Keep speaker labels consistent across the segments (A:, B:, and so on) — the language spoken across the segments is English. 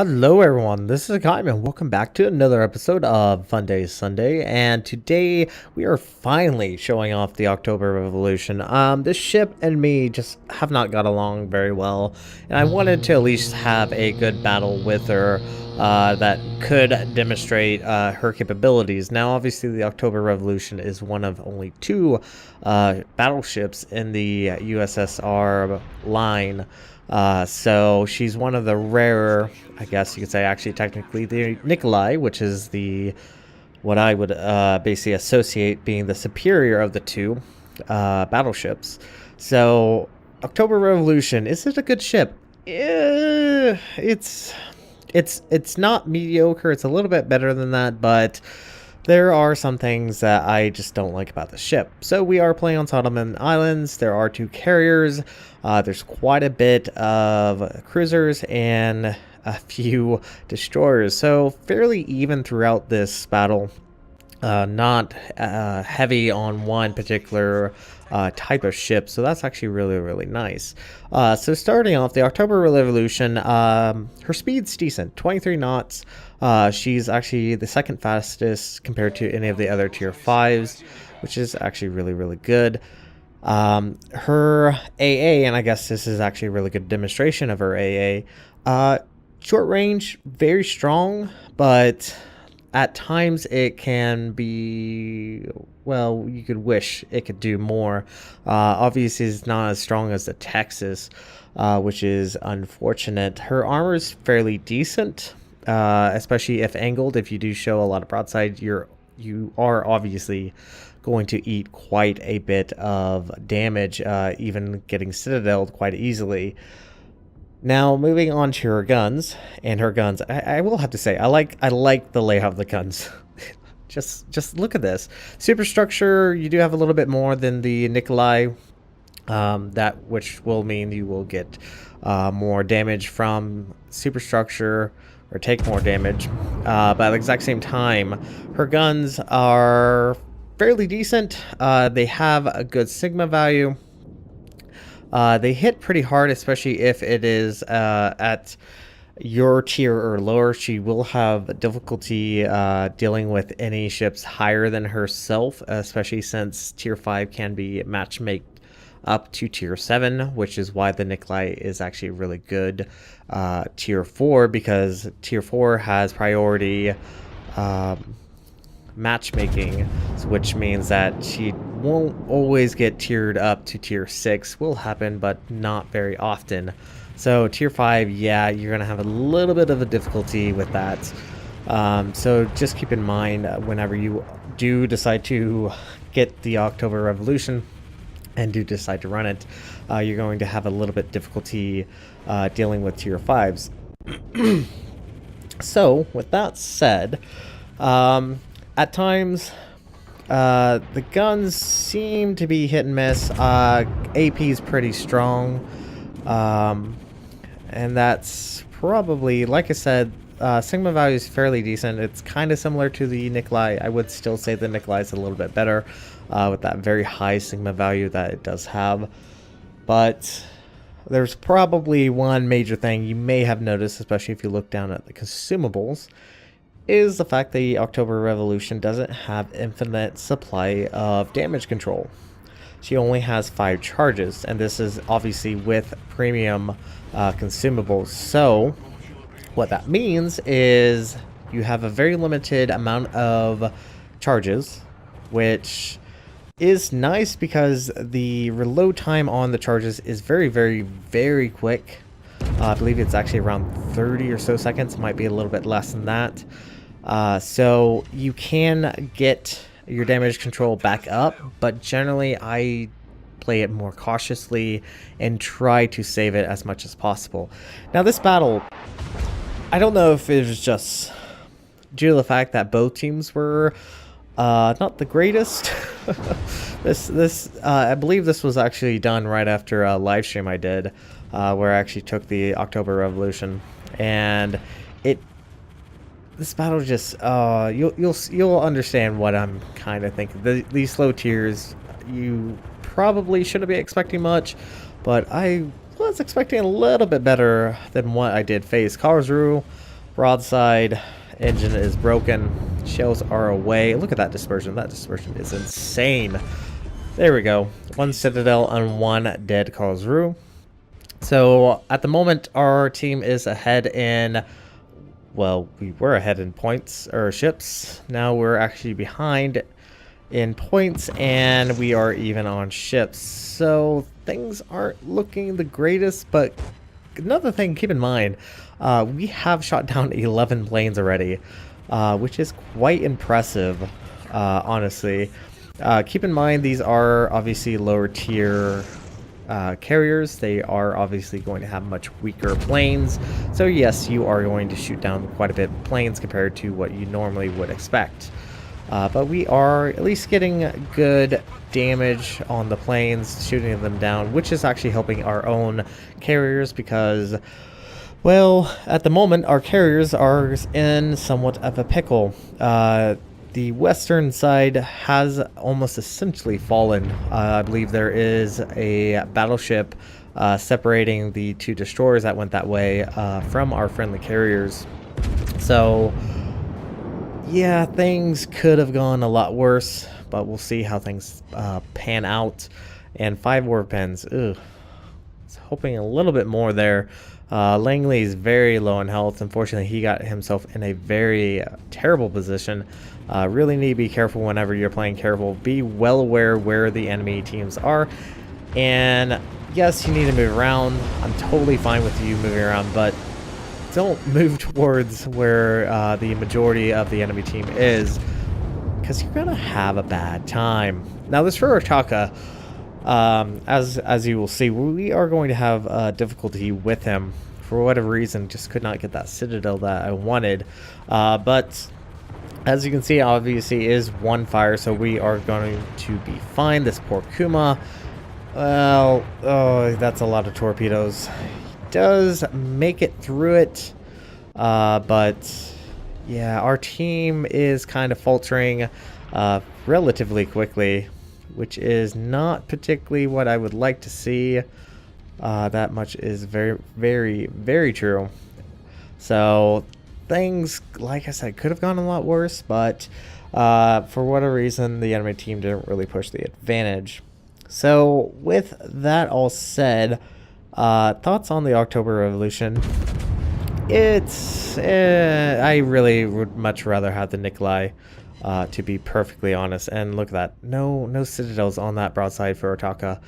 A: Hello everyone, this is Hakaym and welcome back to another episode of Funday Sunday, and today we are finally showing off the October Revolution. This ship and me just have not got along very well, and I wanted to at least have a good battle with her that could demonstrate her capabilities. Now obviously the October Revolution is one of only two battleships in the USSR line. So she's one of the rarer, I guess you could say, actually technically the Nikolai, which is the what I would basically associate being the superior of the two battleships. So October Revolution, is it a good ship? It's not mediocre. It's a little bit better than that, but there are some things that I just don't like about the ship. So we are playing on Solomon Islands. There are two carriers. There's quite a bit of cruisers and a few destroyers. So fairly even throughout this battle. Not heavy on one particular type of ship, so that's actually really nice. So starting off, the October Revolution, her speed's decent, 23 knots. She's actually the second fastest compared to any of the other tier 5s, which is actually really good. Her AA, and I guess this is actually a really good demonstration of her AA, short range, very strong, but at times it can be, well, you could wish it could do more. Obviously it's not as strong as the Texas, which is unfortunate. Her armor is fairly decent, especially if angled. If you do show a lot of broadside, you are obviously going to eat quite a bit of damage, even getting citadeled quite easily. Now, moving on to her guns, I will have to say, I like the layout of the guns. just look at this. Superstructure, you do have a little bit more than the Nikolai, which will mean you will get more damage from superstructure, or take more damage. But at the exact same time, her guns are fairly decent. They have a good Sigma value. They hit pretty hard, especially if it is at your tier or lower. She will have difficulty dealing with any ships higher than herself, especially since tier 5 can be matchmaked up to tier 7, which is why the Nikolai is actually really good tier 4, because tier 4 has priority matchmaking, which means that she won't always get tiered up to tier 6. Will happen, but not very often. So tier 5, yeah, you're gonna have a little bit of a difficulty with that. So just keep in mind whenever you do decide to get the October Revolution and do decide to run it, you're going to have a little bit difficulty dealing with tier 5s. So with that said, at times, the guns seem to be hit and miss. AP is pretty strong, and that's probably, like I said, Sigma value is fairly decent. It's kind of similar to the Nikolai. I would still say the Nikolai is a little bit better with that very high Sigma value that it does have. But there's probably one major thing you may have noticed, especially if you look down at the consumables, is the fact the October Revolution doesn't have infinite supply of damage control. She only has 5 charges, and this is obviously with premium consumables. So what that means is you have a very limited amount of charges, which is nice because the reload time on the charges is very quick. I believe it's actually around 30 or so seconds, might be a little bit less than that. So you can get your damage control back up, but generally I play it more cautiously and try to save it as much as possible. Now this battle, I don't know if it was just due to the fact that both teams were not the greatest. I believe this was actually done right after a live stream I did, where I actually took the October Revolution, and this battle just you'll understand what I'm kind of thinking. These slow tiers, you probably shouldn't be expecting much, but I was expecting a little bit better than what I did face. Karlsruhe Broadside engine is broken. Shells are away. Look at that dispersion. That dispersion is insane. There we go. 1 Citadel and 1 dead Karlsruhe. So at the moment, our team is ahead in, well, we were ahead in points, or ships. Now we're actually behind in points, and we are even on ships. So things aren't looking the greatest, but another thing, keep in mind, we have shot down 11 planes already, which is quite impressive, honestly. Keep in mind, these are obviously lower tier carriers. They are obviously going to have much weaker planes. So yes, you are going to shoot down quite a bit of planes compared to what you normally would expect. But we are at least getting good damage on the planes, shooting them down, which is actually helping our own carriers because, well, at the moment, our carriers are in somewhat of a pickle. The western side has almost essentially fallen. I believe there is a battleship separating the 2 destroyers that went that way from our friendly carriers. So, yeah, things could have gone a lot worse, but we'll see how things pan out. And 5 warp pens. Ugh. I was hoping a little bit more there. Langley is very low in health. Unfortunately, he got himself in a very terrible position. Really need to be careful whenever you're playing careful. Be well aware where the enemy teams are. And yes, you need to move around. I'm totally fine with you moving around, but don't move towards where the majority of the enemy team is, because you're gonna have a bad time. Now, this Furataka, as you will see, we are going to have difficulty with him for whatever reason. Just could not get that Citadel that I wanted, but as you can see, obviously is 1 fire, so we are going to be fine. This poor Kuma, well, oh, that's a lot of torpedoes. He does make it through it, but yeah, our team is kind of faltering relatively quickly, which is not particularly what I would like to see. That much is very, very, very true. So things, like I said, could have gone a lot worse, but for whatever reason, the enemy team didn't really push the advantage. So with that all said, thoughts on the October Revolution? It's I really would much rather have the Nikolai, to be perfectly honest. And look at that, no citadels on that broadside for Otaka.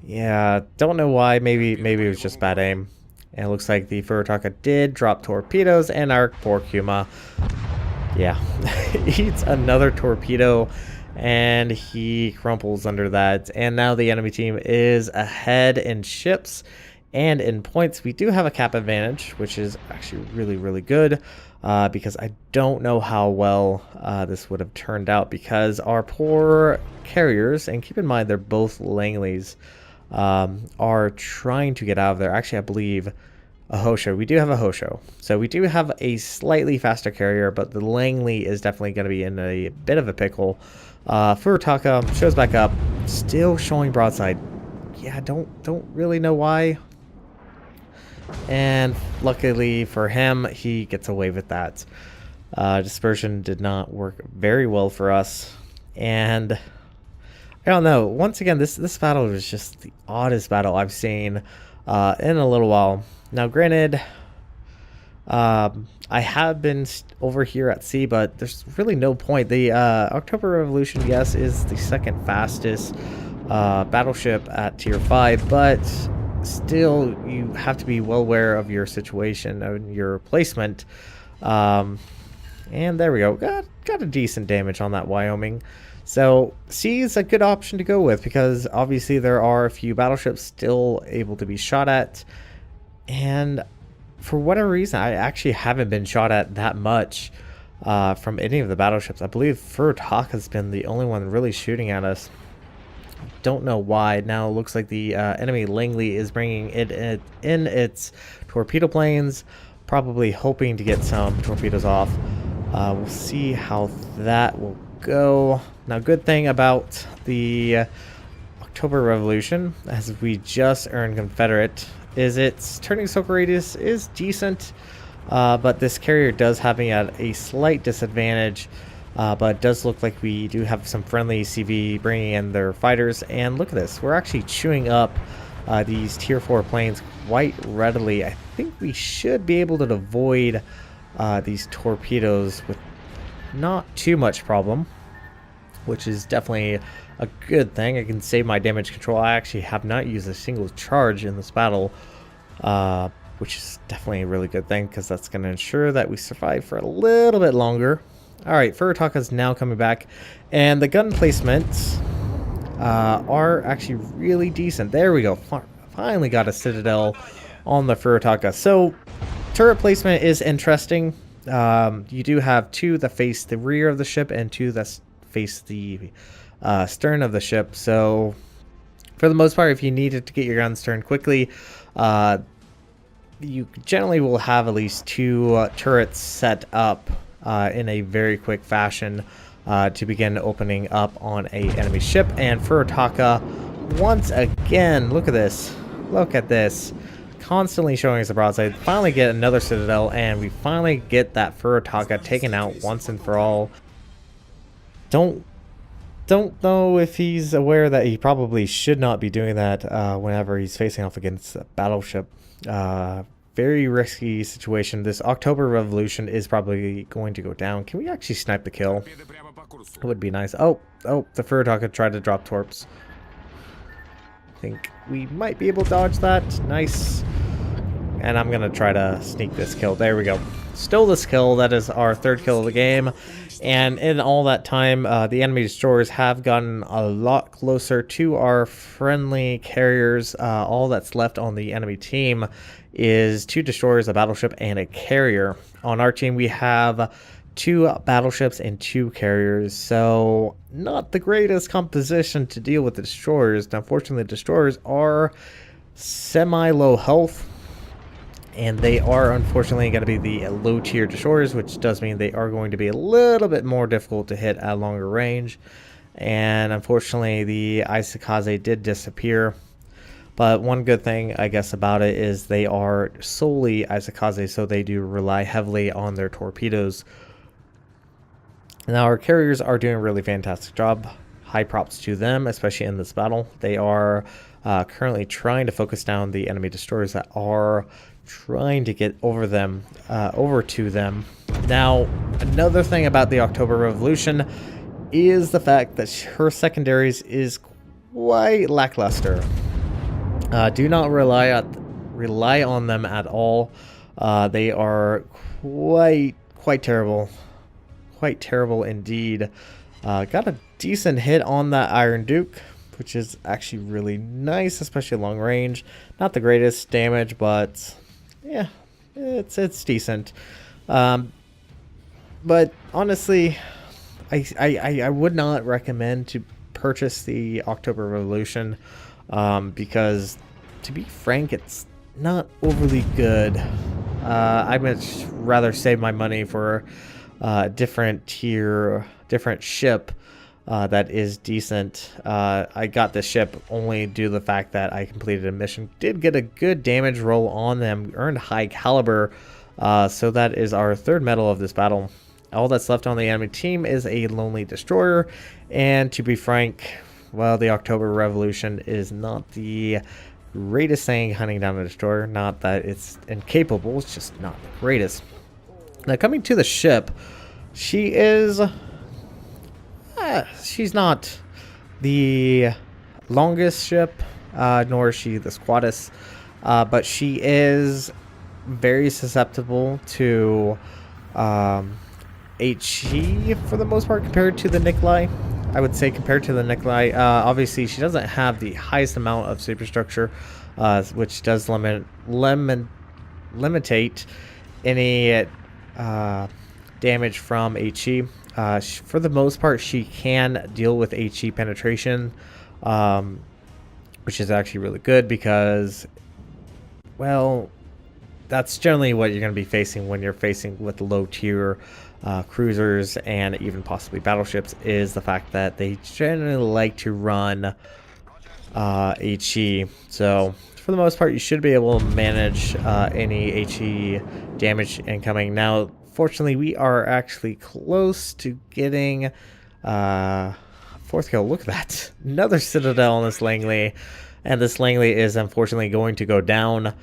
A: Yeah, don't know why. Maybe it was just bad aim. And it looks like the Furataka did drop torpedoes, and our poor Kuma, yeah, eats another torpedo, and he crumples under that. And now the enemy team is ahead in ships and in points. We do have a cap advantage, which is actually really, really good, because I don't know how well this would have turned out, because our poor carriers, and keep in mind they're both Langleys, are trying to get out of there. Actually, I believe a Hosho. We do have a Hosho. So we do have a slightly faster carrier, but the Langley is definitely going to be in a bit of a pickle. Furataka shows back up, still showing broadside. Yeah, don't really know why. And luckily for him, he gets away with that. Dispersion did not work very well for us. And I don't know. Once again, this battle was just the oddest battle I've seen in a little while. Now, granted, I have been over here at sea, but there's really no point. The October Revolution, yes, is the second fastest battleship at tier 5, but still, you have to be well aware of your situation and your placement. And there we go. Got a decent damage on that Wyoming. So sea is a good option to go with, because obviously there are a few battleships still able to be shot at. And for whatever reason, I actually haven't been shot at that much from any of the battleships. I believe Furataka has been the only one really shooting at us. Don't know why. Now it looks like the enemy Langley is bringing it in its torpedo planes, probably hoping to get some torpedoes off. We'll see how that will go. Now, good thing about the October Revolution, as we just earned Confederate, is its turning circle radius is decent. but this carrier does have me at a slight disadvantage. But it does look like we do have some friendly CV bringing in their fighters. And look at this. We're actually chewing up these tier 4 planes quite readily. I think we should be able to avoid these torpedoes with not too much problem, which is definitely a good thing. I can save my damage control. I actually have not used a single charge in this battle, which is definitely a really good thing because that's going to ensure that we survive for a little bit longer. Alright, Furutaka is now coming back, and the gun placements are actually really decent. There we go. Finally got a Citadel on the Furutaka. So, turret placement is interesting. You do have 2 that face the rear of the ship and 2 that face the stern of the ship. So, for the most part, if you needed to get your guns turned quickly, you generally will have at least 2 turrets set up in a very quick fashion to begin opening up on a enemy ship. And Furutaka, once again, look at this, constantly showing us the broadside. Finally get another Citadel, and we finally get that Furutaka taken out once and for all. Don't know if he's aware that he probably should not be doing that whenever he's facing off against a battleship. Very risky situation. This October Revolution is probably going to go down. Can we actually snipe the kill? It would be nice. Oh, the Furutaka tried to drop torps. I think we might be able to dodge that. Nice. And I'm going to try to sneak this kill. There we go. Still this kill. That is our 3rd kill of the game. And in all that time, the enemy destroyers have gotten a lot closer to our friendly carriers. All that's left on the enemy team is 2 destroyers, a battleship, and a carrier. On our team, we have 2 battleships and 2 carriers, so not the greatest composition to deal with the destroyers. Now, unfortunately, the destroyers are semi-low health, and they are unfortunately going to be the low-tier destroyers, which does mean they are going to be a little bit more difficult to hit at longer range. And unfortunately, the Isakaze did disappear. But one good thing, I guess, about it is they are solely Isakaze, so they do rely heavily on their torpedoes. Now, our carriers are doing a really fantastic job. High props to them, especially in this battle. They are currently trying to focus down the enemy destroyers that are trying to get over to them. Now, another thing about the October Revolution is the fact that her secondaries is quite lackluster. Do not rely on them at all. They are quite terrible. Quite terrible indeed. Got a decent hit on that Iron Duke, which is actually really nice, especially long range. Not the greatest damage, but yeah, it's decent. But honestly, I would not recommend to purchase the October Revolution. Because, to be frank, it's not overly good. I'd much rather save my money for a different ship that is decent. I got this ship only due to the fact that I completed a mission. Did get a good damage roll on them, earned high caliber, so that is our 3rd medal of this battle. All that's left on the enemy team is a lonely destroyer, and to be frank, well, the October Revolution is not the greatest thing hunting down a destroyer. Not that it's incapable, it's just not the greatest. Now, coming to the ship, she is... she's not the longest ship, nor is she the squattest, but she is very susceptible to HE for the most part compared to the Nikolai. I would say compared to the Nikolai, obviously she doesn't have the highest amount of superstructure, which does limitate any damage from HE. For the most part, she can deal with HE penetration, which is actually really good because, well, that's generally what you're going to be facing when you're facing with low tier cruisers and even possibly battleships, is the fact that they generally like to run HE. So for the most part, you should be able to manage any HE damage incoming. Now, fortunately, we are actually close to getting fourth kill. Look at that. Another Citadel on this Langley. And this Langley is unfortunately going to go down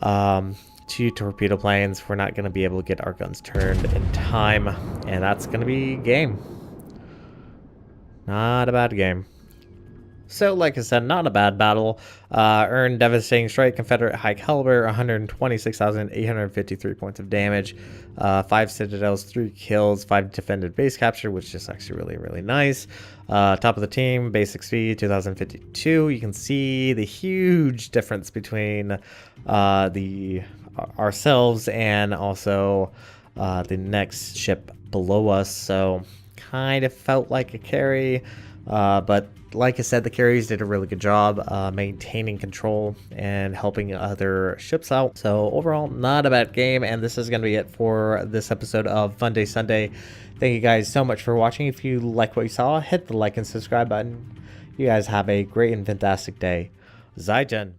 A: to torpedo planes. We're not going to be able to get our guns turned in time. And that's going to be game. Not a bad game. So, like I said, not a bad battle. Earned devastating strike, Confederate high caliber, 126,853 points of damage, 5 citadels, 3 kills, 5 defended base capture, which is actually really, really nice. Top of the team, basic speed, 2052. You can see the huge difference between ourselves and also the next ship below us. So, kind of felt like a carry, but like I said, the carriers did a really good job maintaining control and helping other ships out. So overall, not a bad game, and this is going to be it for this episode of Funday Sunday. Thank you guys so much for watching. If you like what you saw, hit the like and subscribe button. You guys have a great and fantastic day. Zaijian.